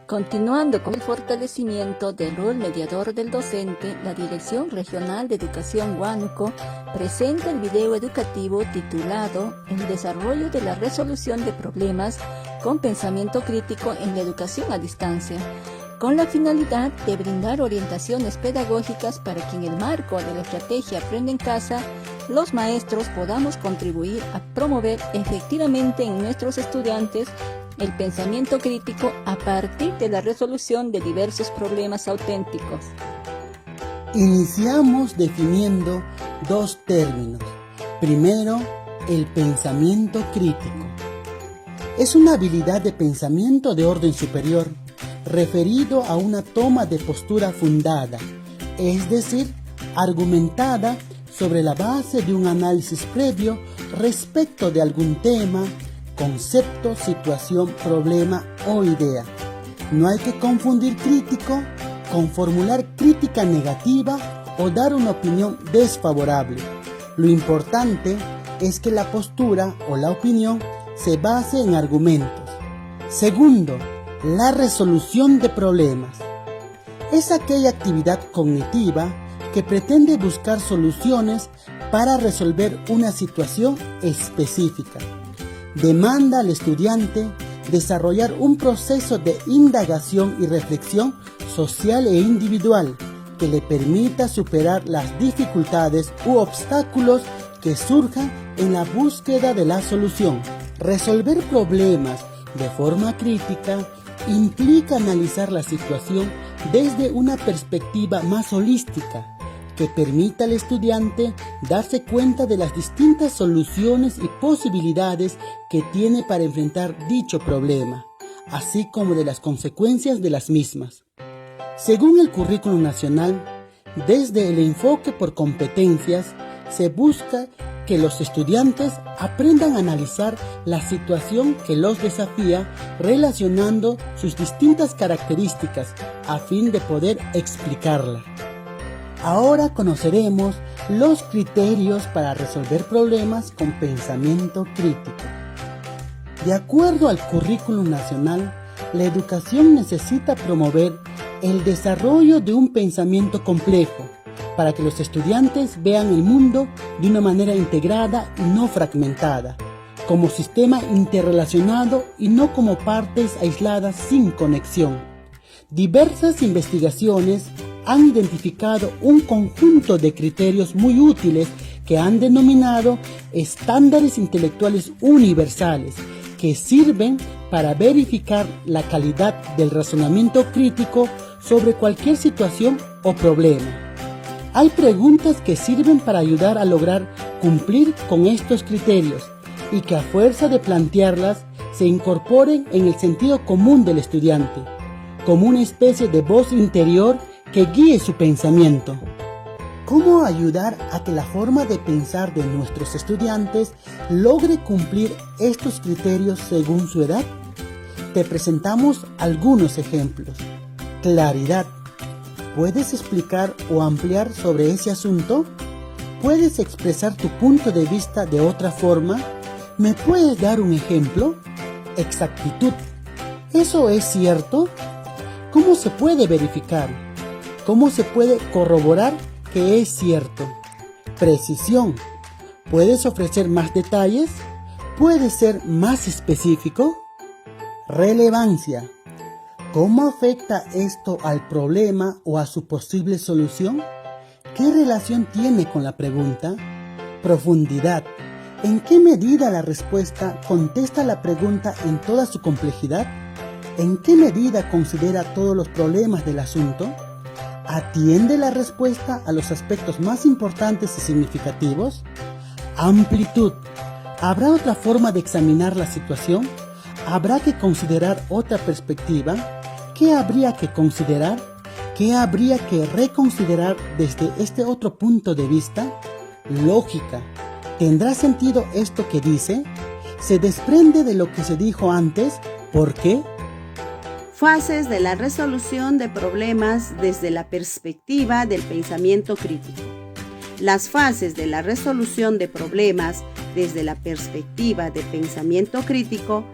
Continuando con el fortalecimiento del rol mediador del docente, la Dirección Regional de Educación Huánuco presenta el video educativo titulado El desarrollo de la resolución de problemas con pensamiento crítico en la educación a distancia, con la finalidad de brindar orientaciones pedagógicas para que en el marco de la estrategia Aprende en Casa, los maestros podamos contribuir a promover efectivamente en nuestros estudiantes el pensamiento crítico a partir de la resolución de diversos problemas auténticos. Iniciamos definiendo dos términos. Primero, el pensamiento crítico. Es una habilidad de pensamiento de orden superior, referido a una toma de postura fundada, es decir, argumentada sobre la base de un análisis previo respecto de algún tema, concepto, situación, problema o idea. No hay que confundir crítico con formular crítica negativa o dar una opinión desfavorable. Lo importante es que la postura o la opinión se base en argumentos. Segundo, la resolución de problemas. Es aquella actividad cognitiva que pretende buscar soluciones para resolver una situación específica. Demanda al estudiante desarrollar un proceso de indagación y reflexión social e individual que le permita superar las dificultades u obstáculos que surjan en la búsqueda de la solución. Resolver problemas de forma crítica implica analizar la situación desde una perspectiva más holística, que permita al estudiante darse cuenta de las distintas soluciones y posibilidades que tiene para enfrentar dicho problema, así como de las consecuencias de las mismas. Según el Currículum Nacional, desde el enfoque por competencias, se busca que los estudiantes aprendan a analizar la situación que los desafía relacionando sus distintas características a fin de poder explicarla. Ahora conoceremos los criterios para resolver problemas con pensamiento crítico. De acuerdo al Currículum Nacional, la educación necesita promover el desarrollo de un pensamiento complejo para que los estudiantes vean el mundo de una manera integrada y no fragmentada, como sistema interrelacionado y no como partes aisladas sin conexión. Diversas investigaciones han identificado un conjunto de criterios muy útiles que han denominado estándares intelectuales universales, que sirven para verificar la calidad del razonamiento crítico sobre cualquier situación o problema. Hay preguntas que sirven para ayudar a lograr cumplir con estos criterios y que a fuerza de plantearlas se incorporen en el sentido común del estudiante, como una especie de voz interior que guíe su pensamiento. ¿Cómo ayudar a que la forma de pensar de nuestros estudiantes logre cumplir estos criterios según su edad? Te presentamos algunos ejemplos. Claridad. ¿Puedes explicar o ampliar sobre ese asunto? ¿Puedes expresar tu punto de vista de otra forma? ¿Me puedes dar un ejemplo? Exactitud. ¿Eso es cierto? ¿Cómo se puede verificar? ¿Cómo se puede corroborar que es cierto? Precisión. ¿Puedes ofrecer más detalles? ¿Puedes ser más específico? Relevancia. ¿Cómo afecta esto al problema o a su posible solución? ¿Qué relación tiene con la pregunta? Profundidad. ¿En qué medida la respuesta contesta la pregunta en toda su complejidad? ¿En qué medida considera todos los problemas del asunto? ¿Atiende la respuesta a los aspectos más importantes y significativos? Amplitud. ¿Habrá otra forma de examinar la situación? ¿Habrá que considerar otra perspectiva? ¿Qué habría que considerar? ¿Qué habría que reconsiderar desde este otro punto de vista? Lógica. ¿Tendrá sentido esto que dice? ¿Se desprende de lo que se dijo antes? ¿Por qué? Fases de la resolución de problemas desde la perspectiva del pensamiento crítico. Las fases de la resolución de problemas desde la perspectiva del pensamiento crítico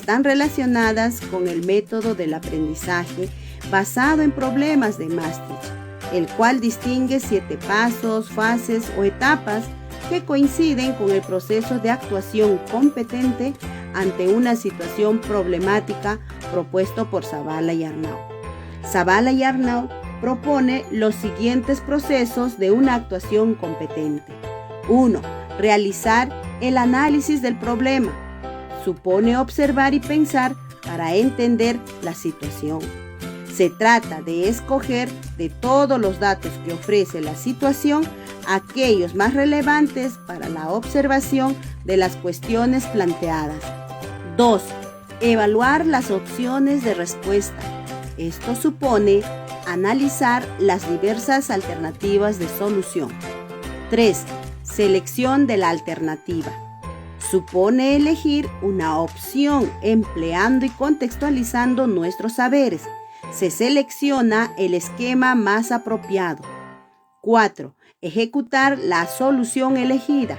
están relacionadas con el método del aprendizaje basado en problemas de Maastricht, el cual distingue 7 pasos, fases o etapas que coinciden con el proceso de actuación competente ante una situación problemática propuesto por Zavala y Arnaud. Zavala y Arnaud propone los siguientes procesos de una actuación competente. 1. Realizar el análisis del problema. Supone observar y pensar para entender la situación. Se trata de escoger de todos los datos que ofrece la situación aquellos más relevantes para la observación de las cuestiones planteadas. 2. Evaluar las opciones de respuesta. Esto supone analizar las diversas alternativas de solución. 3. Selección de la alternativa. Supone elegir una opción empleando y contextualizando nuestros saberes. Se selecciona el esquema más apropiado. 4. Ejecutar la solución elegida.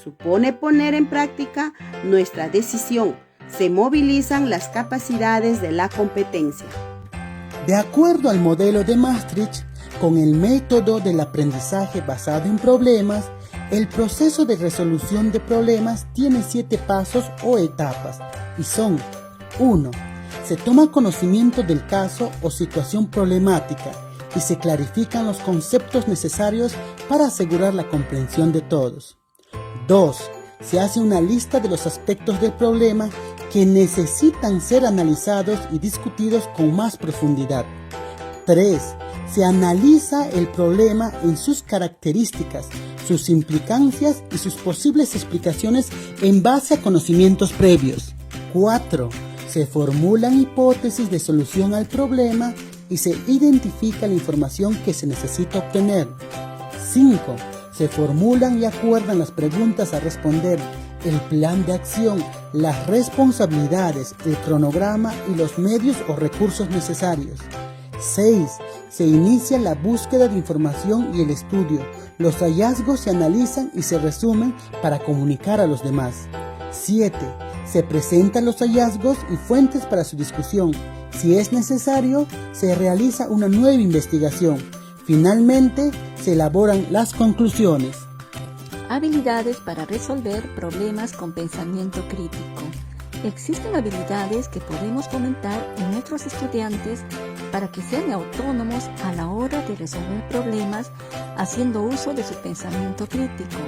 Supone poner en práctica nuestra decisión. Se movilizan las capacidades de la competencia. De acuerdo al modelo de Maastricht, con el método del aprendizaje basado en problemas, el proceso de resolución de problemas tiene 7 pasos o etapas y son: 1. Se toma conocimiento del caso o situación problemática y se clarifican los conceptos necesarios para asegurar la comprensión de todos. 2. Se hace una lista de los aspectos del problema que necesitan ser analizados y discutidos con más profundidad. 3. Se analiza el problema en sus características, sus implicancias y sus posibles explicaciones en base a conocimientos previos. 4. Se formulan hipótesis de solución al problema y se identifica la información que se necesita obtener. 5. Se formulan y acuerdan las preguntas a responder, el plan de acción, las responsabilidades, el cronograma y los medios o recursos necesarios. 6. Se inicia la búsqueda de información y el estudio. Los hallazgos se analizan y se resumen para comunicar a los demás. 7. Se presentan los hallazgos y fuentes para su discusión. Si es necesario, se realiza una nueva investigación. Finalmente, se elaboran las conclusiones. Habilidades para resolver problemas con pensamiento crítico. Existen habilidades que podemos fomentar en nuestros estudiantes para que sean autónomos a la hora de resolver problemas haciendo uso de su pensamiento crítico.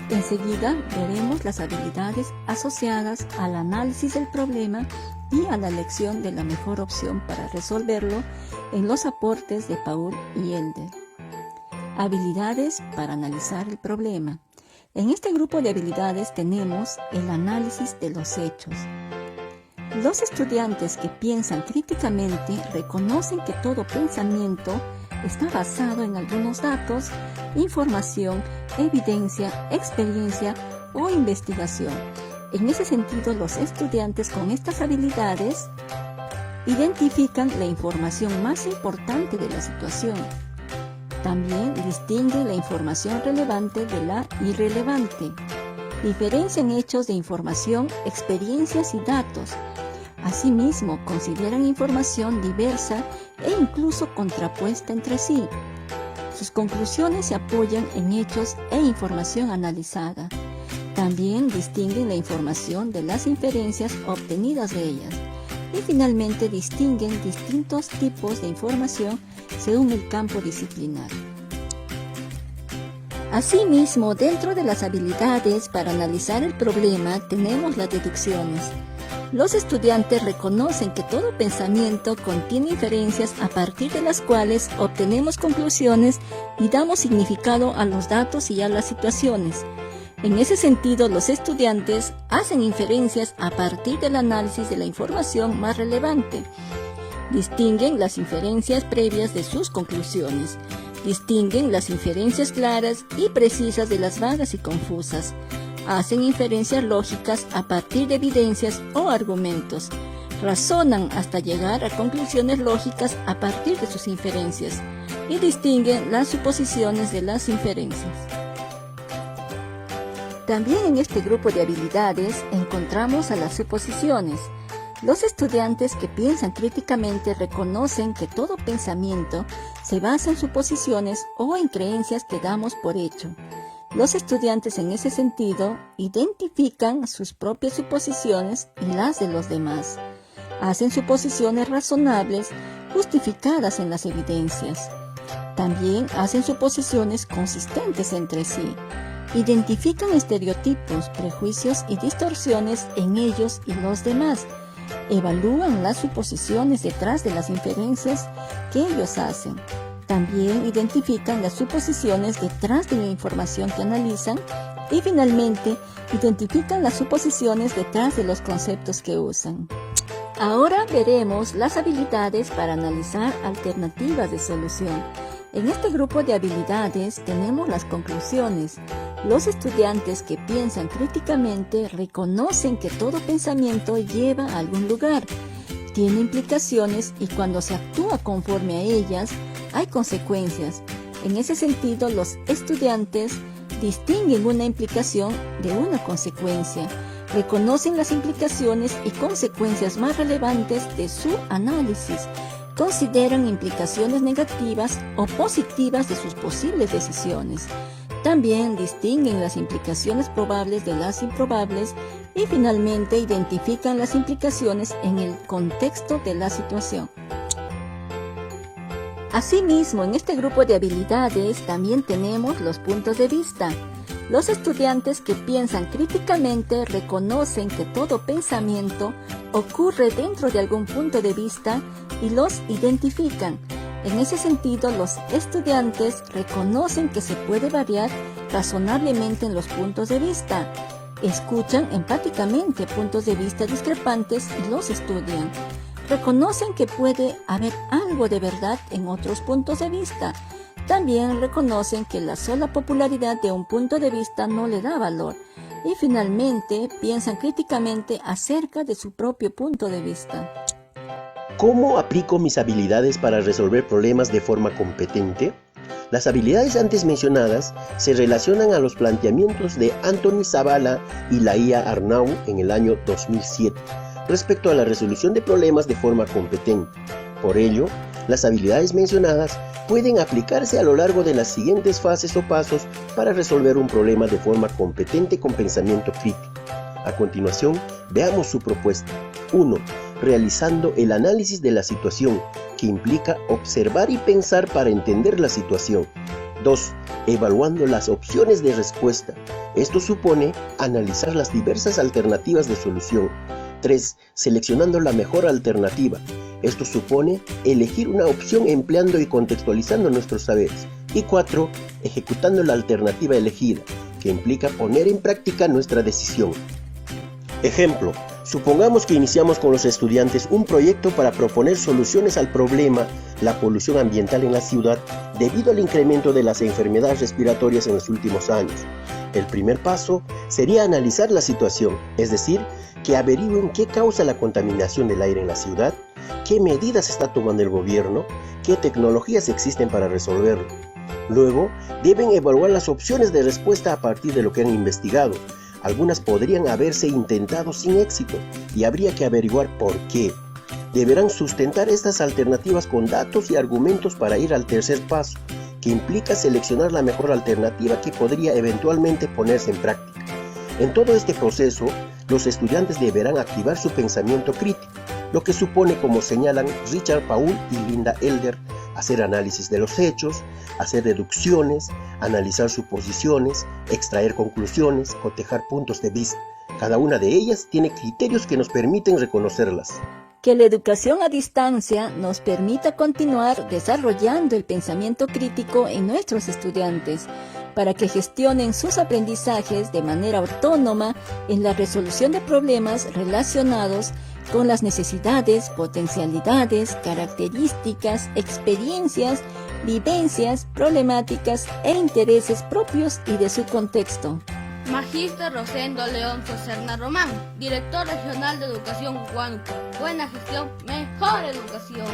Enseguida veremos las habilidades asociadas al análisis del problema y a la elección de la mejor opción para resolverlo en los aportes de Paul y Elder. Habilidades para analizar el problema. En este grupo de habilidades tenemos el análisis de los hechos. Los estudiantes que piensan críticamente reconocen que todo pensamiento está basado en algunos datos, información, evidencia, experiencia o investigación. En ese sentido, los estudiantes con estas habilidades identifican la información más importante de la situación. También distinguen la información relevante de la irrelevante. Diferencian hechos de información, experiencias y datos. Asimismo, consideran información diversa e incluso contrapuesta entre sí. Sus conclusiones se apoyan en hechos e información analizada. También distinguen la información de las inferencias obtenidas de ellas. Y finalmente distinguen distintos tipos de información según el campo disciplinar. Asimismo, dentro de las habilidades para analizar el problema tenemos las deducciones. Los estudiantes reconocen que todo pensamiento contiene inferencias a partir de las cuales obtenemos conclusiones y damos significado a los datos y a las situaciones. En ese sentido, los estudiantes hacen inferencias a partir del análisis de la información más relevante. Distinguen las inferencias previas de sus conclusiones. Distinguen las inferencias claras y precisas de las vagas y confusas. Hacen inferencias lógicas a partir de evidencias o argumentos. Razonan hasta llegar a conclusiones lógicas a partir de sus inferencias. Y distinguen las suposiciones de las inferencias. También en este grupo de habilidades encontramos a las suposiciones. Los estudiantes que piensan críticamente reconocen que todo pensamiento se basa en suposiciones o en creencias que damos por hecho. Los estudiantes en ese sentido identifican sus propias suposiciones y las de los demás. Hacen suposiciones razonables justificadas en las evidencias. También hacen suposiciones consistentes entre sí. Identifican estereotipos, prejuicios y distorsiones en ellos y los demás. Evalúan las suposiciones detrás de las inferencias que ellos hacen. También identifican las suposiciones detrás de la información que analizan y finalmente identifican las suposiciones detrás de los conceptos que usan. Ahora veremos las habilidades para analizar alternativas de solución. En este grupo de habilidades tenemos las conclusiones. Los estudiantes que piensan críticamente reconocen que todo pensamiento lleva a algún lugar, tiene implicaciones y cuando se actúa conforme a ellas, hay consecuencias. En ese sentido, los estudiantes distinguen una implicación de una consecuencia, reconocen las implicaciones y consecuencias más relevantes de su análisis, consideran implicaciones negativas o positivas de sus posibles decisiones. También distinguen las implicaciones probables de las improbables y finalmente identifican las implicaciones en el contexto de la situación. Asimismo, en este grupo de habilidades también tenemos los puntos de vista. Los estudiantes que piensan críticamente reconocen que todo pensamiento ocurre dentro de algún punto de vista y los identifican. En ese sentido, los estudiantes reconocen que se puede variar razonablemente en los puntos de vista. Escuchan empáticamente puntos de vista discrepantes y los estudian. Reconocen que puede haber algo de verdad en otros puntos de vista. También reconocen que la sola popularidad de un punto de vista no le da valor. Y finalmente, piensan críticamente acerca de su propio punto de vista. ¿Cómo aplico mis habilidades para resolver problemas de forma competente? Las habilidades antes mencionadas se relacionan a los planteamientos de Anthony Zavala y Laia Arnaud en el año 2007 respecto a la resolución de problemas de forma competente. Por ello, las habilidades mencionadas pueden aplicarse a lo largo de las siguientes fases o pasos para resolver un problema de forma competente con pensamiento crítico. A continuación, veamos su propuesta. 1. Realizando el análisis de la situación, que implica observar y pensar para entender la situación. 2. Evaluando las opciones de respuesta. Esto supone analizar las diversas alternativas de solución. 3. Seleccionando la mejor alternativa. Esto supone elegir una opción empleando y contextualizando nuestros saberes. Y 4. Ejecutando la alternativa elegida, que implica poner en práctica nuestra decisión. Ejemplo, supongamos que iniciamos con los estudiantes un proyecto para proponer soluciones al problema la polución ambiental en la ciudad debido al incremento de las enfermedades respiratorias en los últimos años. El primer paso sería analizar la situación, es decir, que averigüen qué causa la contaminación del aire en la ciudad, qué medidas está tomando el gobierno, qué tecnologías existen para resolverlo. Luego, deben evaluar las opciones de respuesta a partir de lo que han investigado. Algunas podrían haberse intentado sin éxito y habría que averiguar por qué. Deberán sustentar estas alternativas con datos y argumentos para ir al tercer paso, que implica seleccionar la mejor alternativa que podría eventualmente ponerse en práctica. En todo este proceso, los estudiantes deberán activar su pensamiento crítico, lo que supone, como señalan Richard Paul y Linda Elder, hacer análisis de los hechos, hacer deducciones, analizar suposiciones, extraer conclusiones, cotejar puntos de vista. Cada una de ellas tiene criterios que nos permiten reconocerlas. Que la educación a distancia nos permita continuar desarrollando el pensamiento crítico en nuestros estudiantes, para que gestionen sus aprendizajes de manera autónoma en la resolución de problemas relacionados con las necesidades, potencialidades, características, experiencias, vivencias, problemáticas e intereses propios y de su contexto. Magíster Rosendo León Soserna Román, Director Regional de Educación Huánuco. Buena gestión, mejor educación.